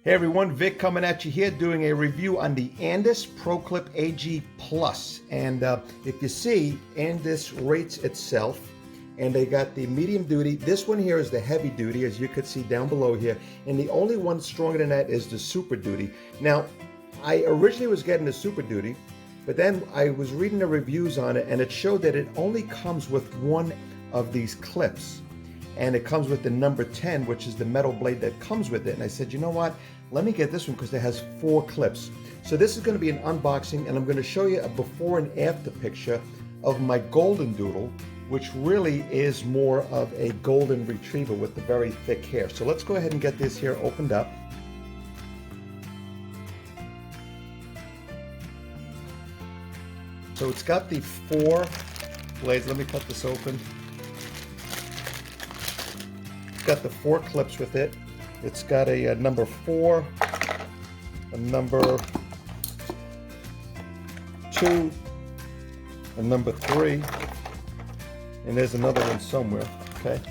Hey everyone, Vic coming at you here doing a review on the Andis Pro Clip AG Plus. And if you see, Andis rates itself, and they got the medium duty. This one here is the heavy duty, as you could see down below here. And the only one stronger than that is the super duty. Now, I originally was getting the super duty, but then I was reading the reviews on it, and it showed that it only comes with one of these clips. And it comes with the number 10, which is the metal blade that comes with it. And I said, you know what? Let me get this one because it has 4 clips. So this is going to be an unboxing, and I'm going to show you a before and after picture of my golden doodle, which really is more of a golden retriever with the very thick hair. So let's go ahead and get this here opened up. So it's got the 4 blades. Let me cut this open. It's got the 4 clips with it. It's got a number 4, a number 2, a number 3, and there's another one somewhere, okay?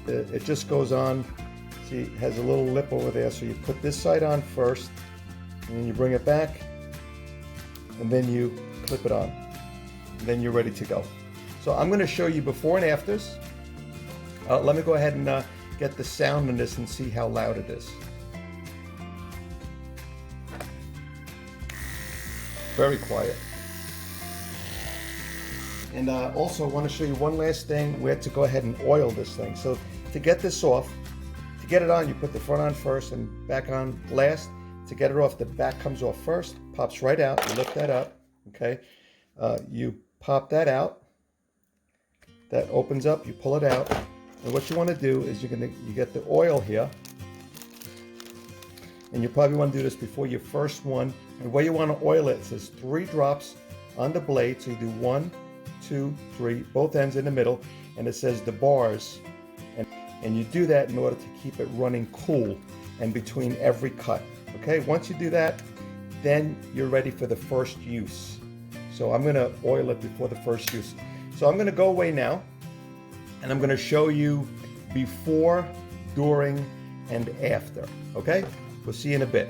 It just goes on. See, it has a little lip over there, so you put this side on first, and then you bring it back, and then you clip it on, and then you're ready to go. So I'm going to show you before and afters. Let me go ahead and get the sound on this and see how loud it is. Very quiet. And also I want to show you one last thing. We have to go ahead and oil this thing. So to get this off, to get it on, you put the front on first and back on last. To get it off, the back comes off first, pops right out. You lift that up, okay? You pop that out. That opens up, you pull it out. And what you want to do is you get the oil here. And you probably want to do this before your first one. And the way you want to oil it, it says 3 drops on the blade. So you do 1, 2, 3, both ends in the middle, and it says the bars, and you do that in order to keep it running cool and between every cut. Okay, once you do that, then you're ready for the first use. So I'm going to oil it before the first use. So I'm going to go away now, and I'm going to show you before, during, and after. Okay, we'll see you in a bit.